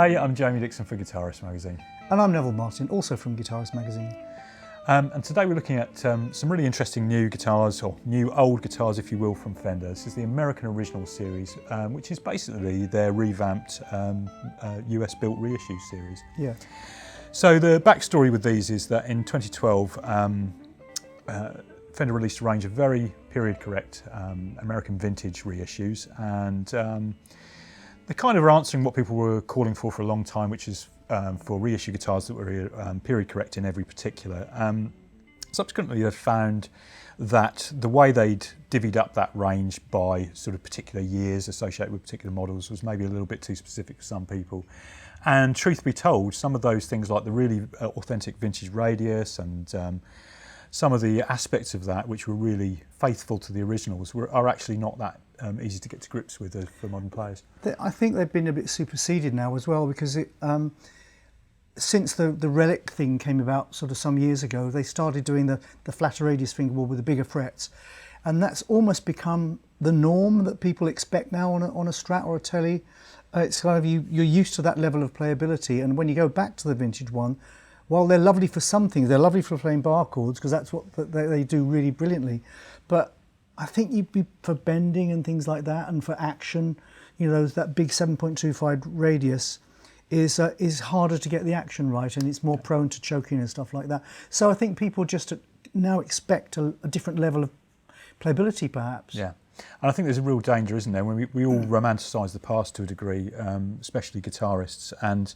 Hi, I'm Jamie Dixon for Guitarist magazine. And I'm Neville Martin, also from Guitarist magazine. And today we're looking at some really interesting new guitars, or new old guitars if you will, from Fender. This is the American Original series, which is basically their revamped US built reissue series. Yeah. So the backstory with these is that in 2012 Fender released a range of very period correct American vintage reissues, and they're kind of answering what people were calling for a long time, which is for reissue guitars that were period correct in every particular. Subsequently, they found that the way they'd divvied up that range by sort of particular years associated with particular models was maybe a little bit too specific for some people. And truth be told, some of those things like the really authentic vintage radius and some of the aspects of that which were really faithful to the originals are actually not that easy to get to grips with for modern players. I think they've been a bit superseded now as well, because since the relic thing came about sort of some years ago, they started doing the flatter radius fingerboard with the bigger frets, and that's almost become the norm that people expect now on a Strat or a Tele. It's kind of you're used to that level of playability, and when you go back to the vintage one, while they're lovely for some things, they're lovely for playing bar chords because that's what they do really brilliantly, but I think you'd be for bending and things like that, and for action, you know, that big 7.25 radius is harder to get the action right, and it's more prone to choking and stuff like that. So I think people just now expect a different level of playability, perhaps. Yeah, and I think there's a real danger, isn't there, when we all romanticise the past to a degree, especially guitarists, and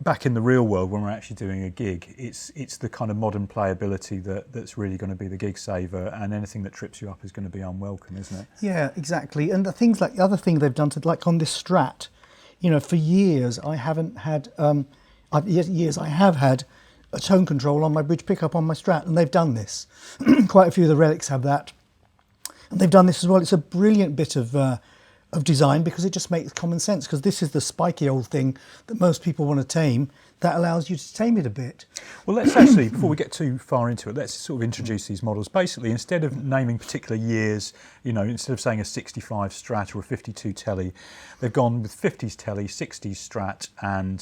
back in the real world when we're actually doing a gig, it's the kind of modern playability that's really going to be the gig saver, and anything that trips you up is going to be unwelcome, isn't it? Yeah, exactly. And the other thing they've done like on this Strat, you know, for years I haven't had I have had a tone control on my bridge pickup on my Strat, and they've done this. Quite a few of the relics have that, and they've done this as well. It's a brilliant bit of design, because it just makes common sense, because this is the spiky old thing that most people want to tame, that allows you to tame it a bit. Well, let's actually, before we get too far into it, let's sort of introduce these models. Basically, instead of naming particular years, you know, instead of saying a 65 Strat or a 52 Tele, they've gone with 50s Tele, 60s Strat and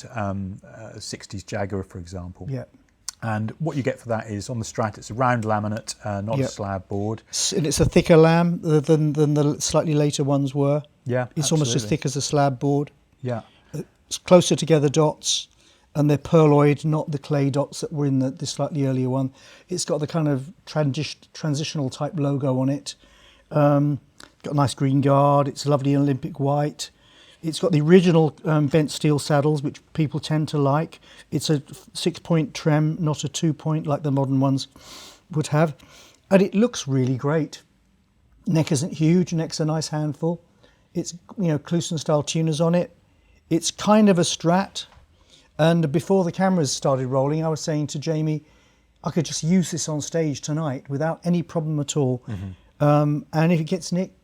60s Jaguar, for example. Yeah. And what you get for that is, on the Strat, it's a round laminate, not a slab board. And it's a thicker lamb than the slightly later ones were. Yeah, it's almost as thick as a slab board. Yeah. It's closer together dots, and they're pearloid, not the clay dots that were in the slightly earlier one. It's got the kind of transitional type logo on it. Got a nice green guard. It's lovely Olympic white. It's got the original bent steel saddles, which people tend to like. It's a 6-point trem, not a 2-point like the modern ones would have. And it looks really great. Neck isn't huge, neck's a nice handful. It's, you know, Kluson style tuners on it. It's kind of a Strat. And before the cameras started rolling, I was saying to Jamie, I could just use this on stage tonight without any problem at all. Mm-hmm. And if it gets nicked,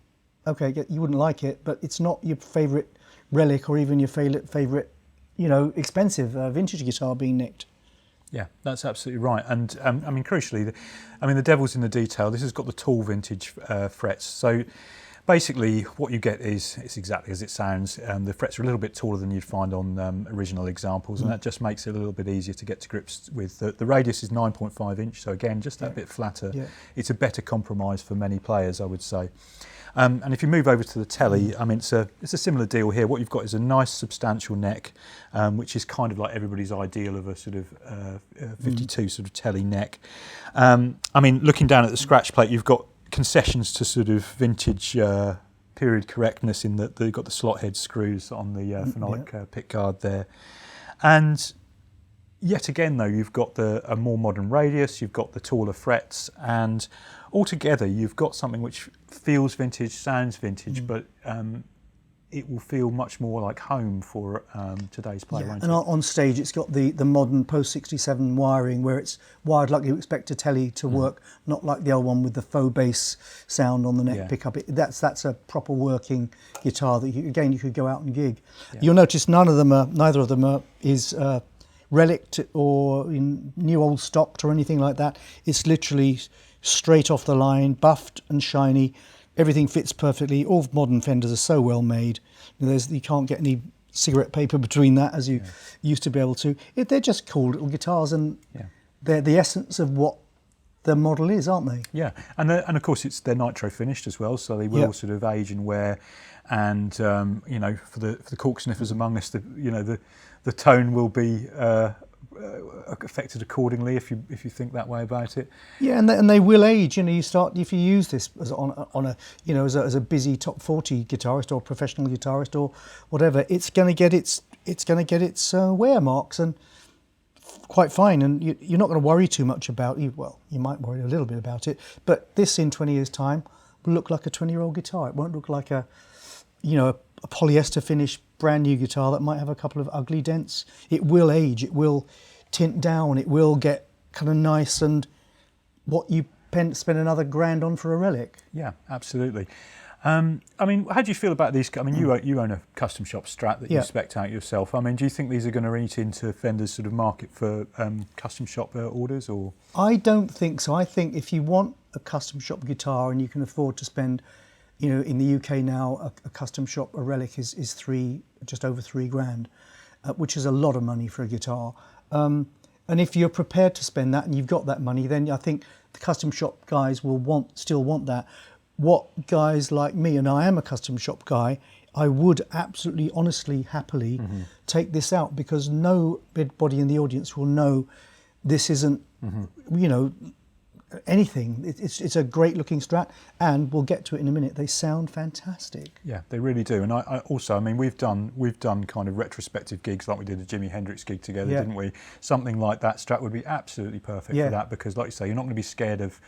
okay, you wouldn't like it, but it's not your favourite relic or even your favourite, you know, expensive vintage guitar being nicked. Yeah, that's absolutely right. And I mean, crucially, the devil's in the detail. This has got the tall vintage frets. So basically, what you get is, it's exactly as it sounds. The frets are a little bit taller than you'd find on original examples, and that just makes it a little bit easier to get to grips with. The radius is 9.5 inch, so again, just that bit flatter. Yeah. It's a better compromise for many players, I would say. And if you move over to the Tele, I mean, it's a similar deal here. What you've got is a nice substantial neck, which is kind of like everybody's ideal of a sort of 52 sort of Tele neck. I mean, looking down at the scratch plate, you've got concessions to sort of vintage period correctness in that they've got the slot head screws on the phenolic pick guard there. And yet again, though, you've got a more modern radius, you've got the taller frets, and altogether you've got something which feels vintage, sounds vintage, but it will feel much more like home for today's player. And on stage, it's got the modern post-67 wiring, where it's wired like you expect a Tele to work, not like the old one with the faux bass sound on the neck pickup. That's a proper working guitar that you could go out and gig. Yeah. You'll notice neither of them is relict or in new old stocked or anything like that. It's literally straight off the line, buffed and shiny. Everything fits perfectly. All modern Fenders are so well made. You can't get any cigarette paper between that, as you used to be able to. They're just cool little guitars, and they're the essence of what the model is, aren't they? Yeah, and of course they're nitro finished as well, so they will sort of age and wear. And you know, for the cork sniffers among us, the tone will be affected accordingly if you think that way about it. Yeah, and they will age. You know, you start if you use this as on a you know as a busy top 40 guitarist or professional guitarist or whatever, it's going to get its wear marks, and quite fine, and you're not going to worry too much about it. Well, you might worry a little bit about it, but this in 20 years' time will look like a 20-year-old guitar. It won't look like a polyester finished brand new guitar that might have a couple of ugly dents. It will age, it will tint down, it will get kind of nice, and what you spend another grand on for a relic. Yeah, absolutely. I mean, how do you feel about these? I mean, you own a custom shop Strat that you spec out yourself. I mean, do you think these are going to eat into Fender's sort of market for custom shop orders, or? I don't think so. I think if you want a custom shop guitar and you can afford to spend, you know, in the UK now, a custom shop, a relic is just over $3,000, which is a lot of money for a guitar. And if you're prepared to spend that and you've got that money, then I think the custom shop guys will still want that. What guys like me, and I am a custom shop guy, I would absolutely, honestly, happily take this out, because nobody in the audience will know this isn't, you know, anything. It's a great looking Strat, and we'll get to it in a minute. They sound fantastic. Yeah, they really do. And I also, I mean, we've done kind of retrospective gigs, like we did a Jimi Hendrix gig together, didn't we? Something like that Strat would be absolutely perfect for that, because, like you say, you're not going to be scared of,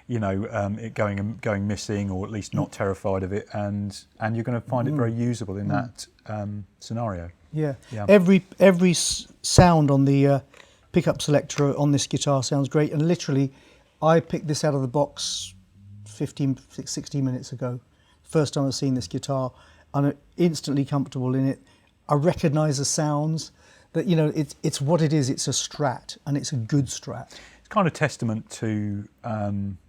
you know, it going missing, or at least not terrified of it, and you're going to find it very usable in that scenario. Yeah. Every sound on the pickup selector on this guitar sounds great, and literally I picked this out of the box 16 minutes ago. First time I've seen this guitar. I'm instantly comfortable in it. I recognise the sounds. That, you know, it's what it is. It's a Strat, and it's a good Strat. It's kind of testament to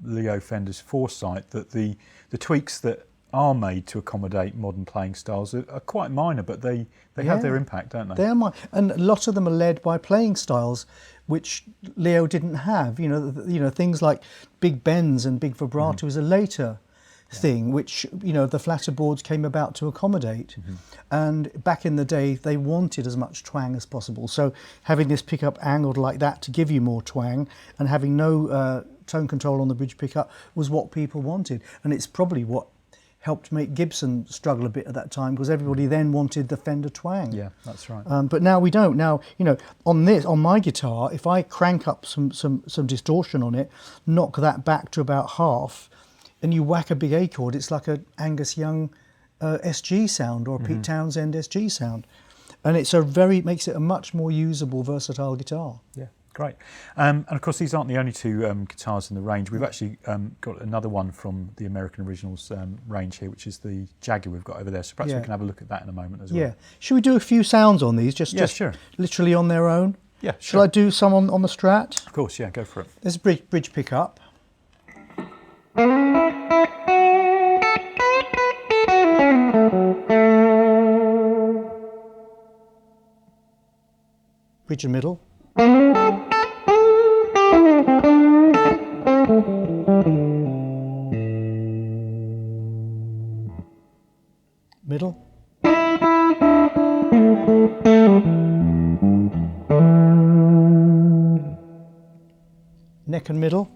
Leo Fender's foresight that the tweaks that are made to accommodate modern playing styles are quite minor, but they have their impact, don't they? They are minor, and a lot of them are led by playing styles which Leo didn't have. You know, things like big bends and big vibrato is a later thing, which, you know, the flatter boards came about to accommodate. And back in the day, they wanted as much twang as possible. So having this pickup angled like that to give you more twang, and having no tone control on the bridge pickup, was what people wanted. And it's probably what helped make Gibson struggle a bit at that time, because everybody then wanted the Fender twang. Yeah, that's right. But now we don't. Now, you know, on my guitar, if I crank up some distortion on it, knock that back to about half, and you whack a big A chord, it's like a Angus Young SG sound, or a Pete Townsend SG sound, and makes it a much more usable, versatile guitar. Yeah. Great. And of course, these aren't the only two guitars in the range. We've actually got another one from the American Originals range here, which is the Jaguar we've got over there. So perhaps we can have a look at that in a moment as well. Yeah. Should we do a few sounds on these? Just sure. Literally on their own? Yeah, sure. Shall I do some on the Strat? Of course, yeah, go for it. There's a bridge pickup. Bridge and middle. Middle. Neck and middle.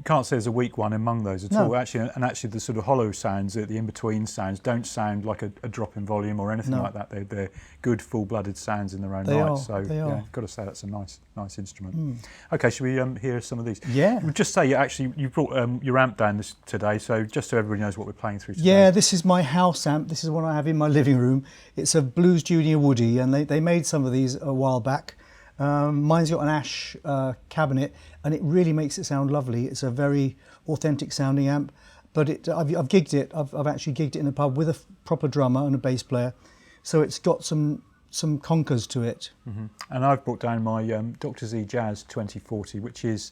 Can't say there's a weak one among those at all. Actually, the sort of hollow sounds, the in-between sounds, don't sound like a drop in volume or anything like that. They're good, full-blooded sounds in their own right. So yeah, got to say that's a nice instrument. Okay, should we hear some of these? Yeah. We'll just say you brought your amp down today, so just so everybody knows what we're playing through today. Yeah, this is my house amp. This is one I have in my living room. It's a Blues Junior Woody, and they made some of these a while back. Mine's got an ash cabinet, and it really makes it sound lovely. It's a very authentic sounding amp, but I've gigged it. I've actually gigged it in a pub with a proper drummer and a bass player, so it's got some conkers to it. Mm-hmm. And I've brought down my Dr. Z Jazz 2040, which is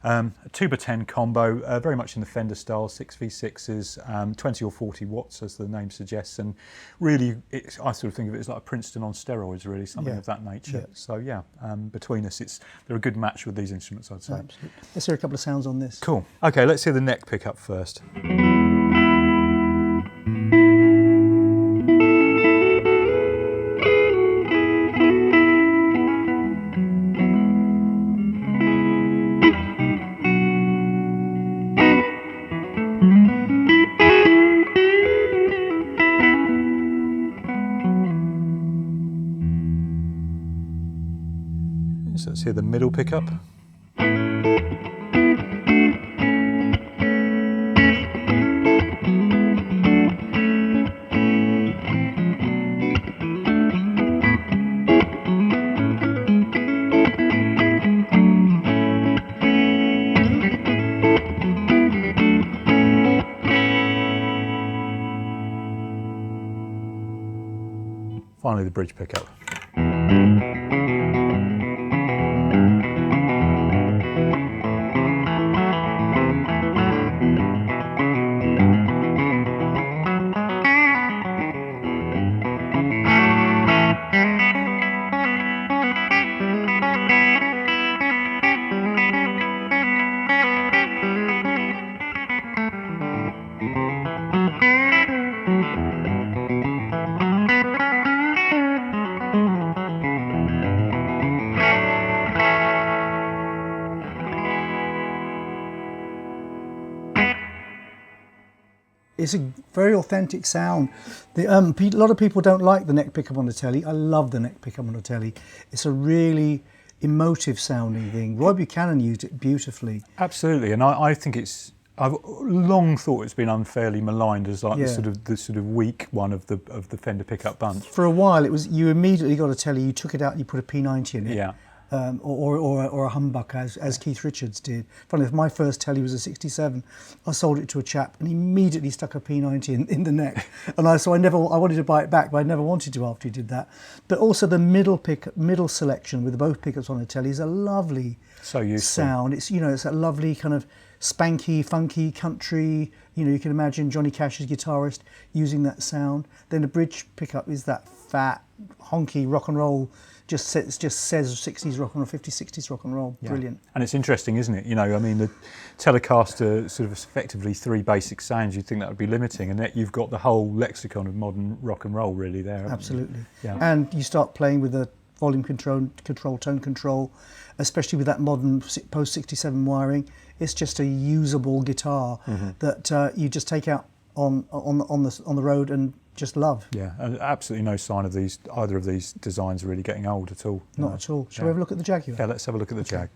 a 2x10 combo, very much in the Fender style, 6v6s, 20 or 40 watts as the name suggests, and really I sort of think of it as like a Princeton on steroids, really, something of that nature. Yeah. So yeah, between us they're a good match with these instruments, I'd say. Absolutely. Let's hear a couple of sounds on this. Cool. Okay, let's hear the neck pickup first. So let's hear the middle pickup. Finally, the bridge pickup. It's a very authentic sound. A lot of people don't like the neck pickup on the Tele. I love the neck pickup on the Tele. It's a really emotive sounding thing. Roy Buchanan used it beautifully. Absolutely, and I think I've long thought it's been unfairly maligned as like the sort of weak one of the Fender pickup bunch. For a while, it was you immediately got a Tele, you took it out, and you put a P90 in it. Yeah. Or a humbucker as Keith Richards did. Funny enough, my first Tele was a 67. I sold it to a chap and he immediately stuck a P90 in the neck. And I wanted to buy it back, but I never wanted to after he did that. But also the middle selection with both pickups on a Tele is a lovely sound. It's it's that lovely kind of spanky, funky country. You can imagine Johnny Cash's guitarist using that sound. Then the bridge pickup is that fat, honky rock and roll. Just says 60s rock and roll, 50s, 60s rock and roll. Yeah. Brilliant. And it's interesting, isn't it? I mean, the Telecaster sort of effectively 3 basic sounds. You'd think that would be limiting, and yet you've got the whole lexicon of modern rock and roll really there. Absolutely. Yeah. And you start playing with the volume control, tone control, especially with that modern post 67 wiring. It's just a usable guitar that you just take out on the road and just love. Yeah, and absolutely no sign of either of these designs really getting old at all. Not at all. Shall we have a look at the Jaguar? Yeah, let's have a look at the Jag.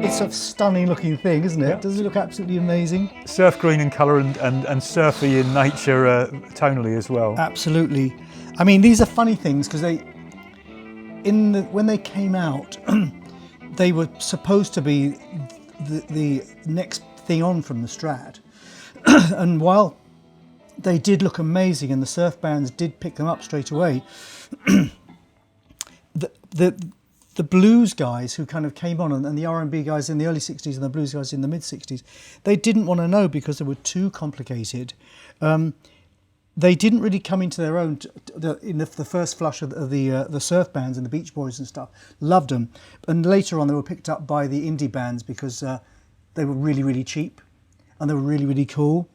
It's a stunning looking thing, isn't it? Yeah. Doesn't it look absolutely amazing? Surf green in colour and surfy in nature tonally as well. Absolutely. I mean, these are funny things because when they came out, they were supposed to be the next thing on from the Strat. And while they did look amazing and the surf bands did pick them up straight away, the blues guys who kind of came on and the R&B guys in the early 60s and the blues guys in the mid 60s, they didn't want to know because they were too complicated. They didn't really come into their own in the first flush of the surf bands and the Beach Boys and stuff. Loved them, and later on they were picked up by the indie bands because they were really, really cheap and they were really, really cool.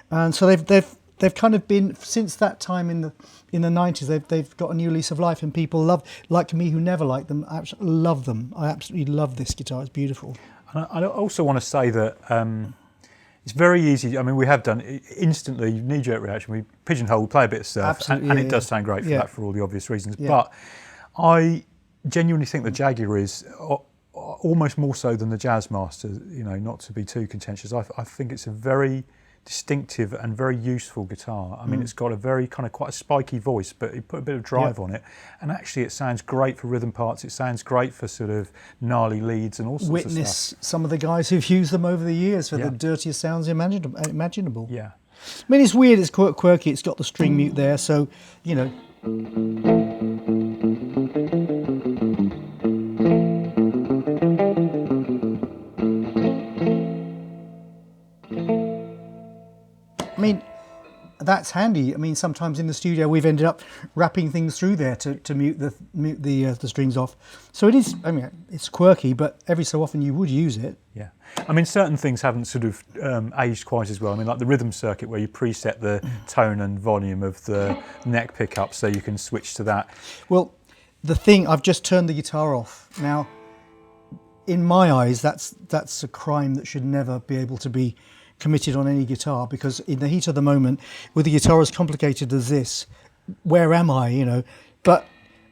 And so they've kind of been, since that time in the 90s, they've got a new lease of life, and people like me who never liked them, I absolutely love them. I absolutely love this guitar. It's beautiful. And I also want to say that It's very easy. I mean, we have done instantly knee-jerk reaction. We pigeonhole, play a bit of surf, Absolutely, and yeah, it does sound great for yeah. that for all the obvious reasons. Yeah. But I genuinely think the Jaguar is almost more so than the Jazzmaster. You know, not to be too contentious. I think it's a very distinctive and very useful guitar. I mean, it's got a very kind of quite a spiky voice, but you put a bit of drive on it, and actually it sounds great for rhythm parts. It sounds great for sort of gnarly leads and all sorts of stuff. Witness some of the guys who've used them over the years for the dirtiest sounds imaginable. Yeah. I mean, it's weird, it's quirky, it's got the string mute there, so, you know. I mean, that's handy. I mean, sometimes in the studio we've ended up wrapping things through there to mute the strings off. So it is. I mean, it's quirky, but every so often you would use it. Yeah, I mean, certain things haven't sort of aged quite as well. I mean, like the rhythm circuit where you preset the tone and volume of the neck pickup, so you can switch to that. Well, the thing, I've just turned the guitar off now. In my eyes, that's a crime that should never be able to be committed on any guitar, because in the heat of the moment, with a guitar as complicated as this, where am I, you know? But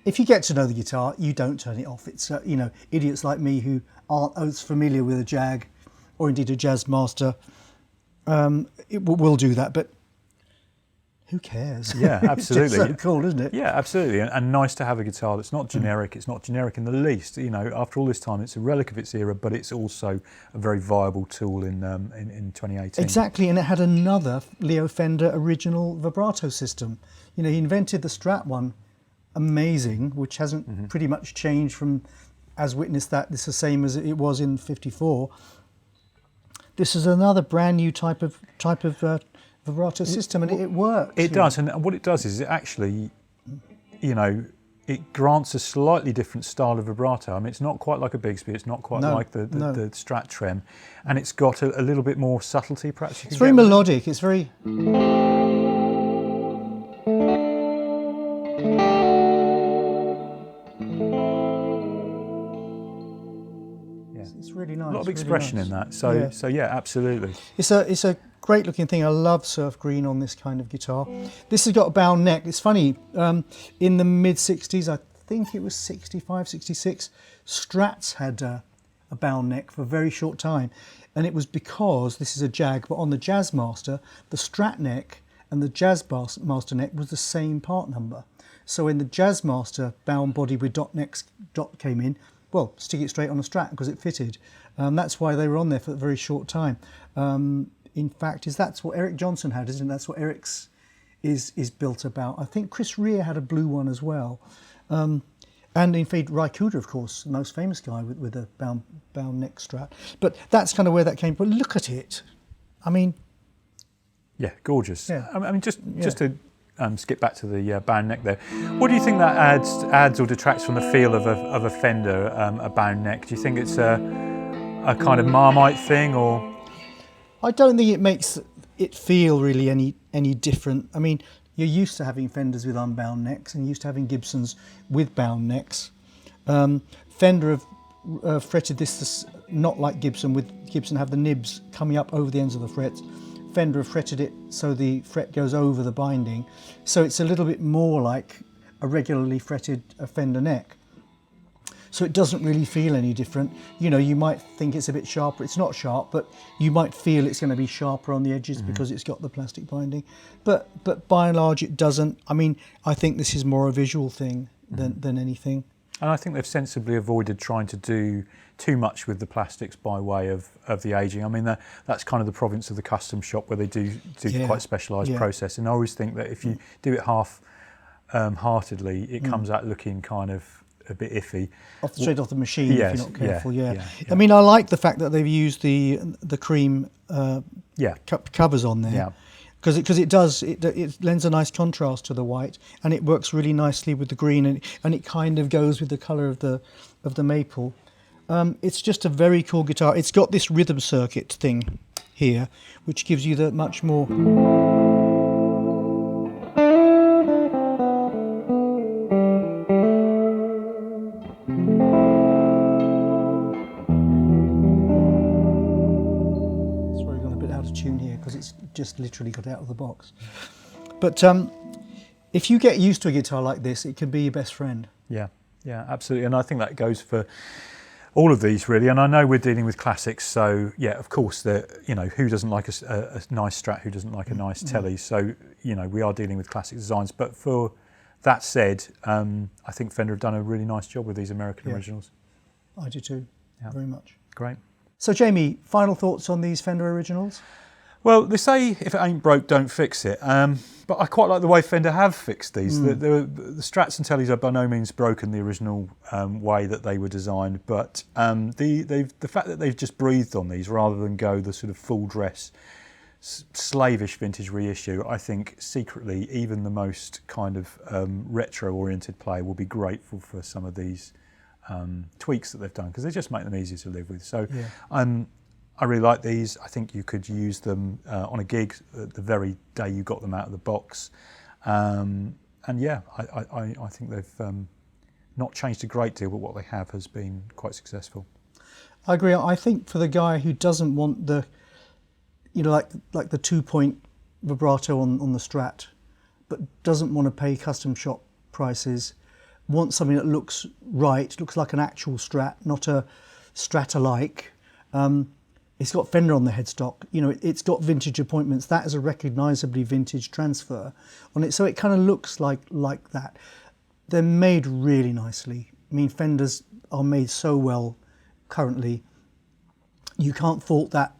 if you get to know the guitar, you don't turn it off. It's you know, idiots like me who aren't as familiar with a Jag or indeed a Jazzmaster will do that, but who cares? Yeah, absolutely. It's just so cool, isn't it? Yeah, absolutely, and nice to have a guitar that's not generic. It's not generic in the least. You know, after all this time, it's a relic of its era, but it's also a very viable tool in 2018. Exactly, and it had another Leo Fender original vibrato system. You know, he invented the Strat one, amazing, which hasn't pretty much changed from, as witnessed that this is the same as it was in '54. This is another brand new type of vibrato system, and it works. It does, and what it does is it actually, you know, it grants a slightly different style of vibrato. I mean, it's not quite like a Bigsby, it's not quite like the Strat trem, and it's got a little bit more subtlety, perhaps. It's very melodic. It's very. It's really nice. A lot of expression in that. So yeah, absolutely. It's a great looking thing. I love surf green on this kind of guitar. This has got a bound neck. It's funny, in the mid 60s, I think it was 65, 66, Strats had a bound neck for a very short time. And it was because, this is a Jag, but on the Jazzmaster, the Strat neck and the Jazzmaster neck was the same part number. So when the Jazzmaster bound body with dot came in, well, stick it straight on a Strat because it fitted. That's why they were on there for a very short time. In fact, that's what Eric Johnson had, isn't it? That's what Eric's is built about. I think Chris Rea had a blue one as well. And in fact, Ry Cooder, of course, the most famous guy with a bound neck Strat. But that's kind of where that came from. But look at it. I mean... Yeah, gorgeous. Yeah. I mean, just to skip back to the bound neck there, what do you think that adds or detracts from the feel of a Fender, a bound neck? Do you think it's a kind of Marmite thing, or...? I don't think it makes it feel really any different. I mean, you're used to having Fenders with unbound necks and used to having Gibsons with bound necks. Fender have fretted this not like Gibson, with Gibson have the nibs coming up over the ends of the frets. Fender have fretted it so the fret goes over the binding. So it's a little bit more like a regularly fretted Fender neck. So it doesn't really feel any different. You know, you might think it's a bit sharper. It's not sharp, but you might feel it's going to be sharper on the edges because it's got the plastic binding. But by and large, it doesn't. I mean, I think this is more a visual thing than anything. And I think they've sensibly avoided trying to do too much with the plastics by way of the aging. I mean, that's kind of the province of the custom shop, where they do quite specialised process. And I always think that if you do it half-heartedly, it comes out looking kind of a bit iffy. Straight off the machine, yes, if you're not careful, yeah. I mean, I like the fact that they've used the cream covers on there. Yeah. Because it lends a nice contrast to the white, and it works really nicely with the green, and it kind of goes with the colour of the maple. It's just a very cool guitar. It's got this rhythm circuit thing here, which gives you the much more... just literally got out of the box. But if you get used to a guitar like this, it can be your best friend. Yeah, yeah, absolutely. And I think that goes for all of these really. And I know we're dealing with classics, so yeah, of course, who doesn't like a nice Strat, who doesn't like a nice Tele? So, we are dealing with classic designs. But for that said, I think Fender have done a really nice job with these American originals. I do too, very much. Great. So Jamie, final thoughts on these Fender originals? Well, they say if it ain't broke, don't fix it. But I quite like the way Fender have fixed these. The Strats and Teles are by no means broken the original way that they were designed, but the fact that they've just breathed on these rather than go the sort of full dress, slavish vintage reissue, I think secretly even the most kind of retro-oriented player will be grateful for some of these tweaks that they've done, because they just make them easier to live with. So I really like these. I think you could use them on a gig the very day you got them out of the box. And yeah, I think they've not changed a great deal, but what they have has been quite successful. I agree. I think for the guy who doesn't want the, like the 2-point vibrato on the Strat, but doesn't want to pay custom shop prices, wants something that looks right, looks like an actual Strat, not a Strat-alike. It's got Fender on the headstock. It's got vintage appointments. That is a recognisably vintage transfer on it. So it kind of looks like that. They're made really nicely. I mean, Fenders are made so well currently. You can't fault that.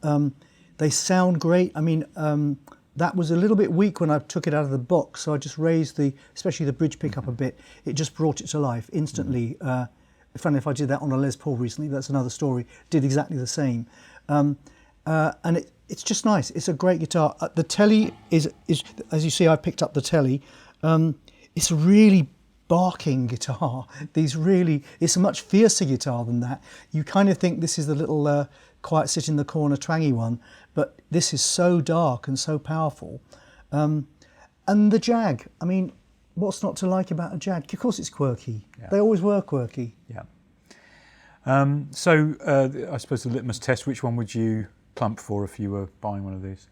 They sound great. I mean, that was a little bit weak when I took it out of the box. So I just raised especially the bridge pickup a bit. It just brought it to life instantly. Funny if I did that on a Les Paul recently, that's another story. Did exactly the same. And it's just nice. It's a great guitar. The Tele is as you see, I picked up the Tele. It's a really barking guitar. It's a much fiercer guitar than that. You kind of think this is the little quiet sit in the corner twangy one, but this is so dark and so powerful. And the Jag, I mean, what's not to like about a Jag? Of course it's quirky. Yeah. They always were quirky. Yeah. So I suppose the litmus test, which one would you plump for if you were buying one of these?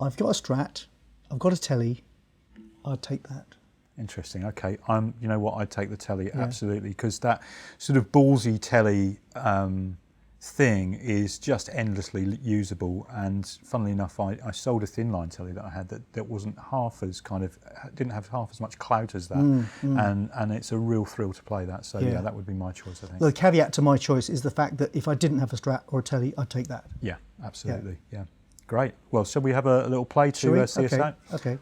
I've got a Strat, I've got a Tele, I'd take that. Interesting, okay. You know what, I'd take the Tele, absolutely, because that sort of ballsy Tele thing is just endlessly usable, and funnily enough, I sold a thin line Tele that I had that wasn't half as didn't have half as much clout as that, and it's a real thrill to play that. So yeah, that would be my choice, I think. The caveat to my choice is the fact that if I didn't have a Strat or a Tele, I'd take that. Yeah, absolutely. Yeah, great. Well, shall we have a little play to see us out? Okay.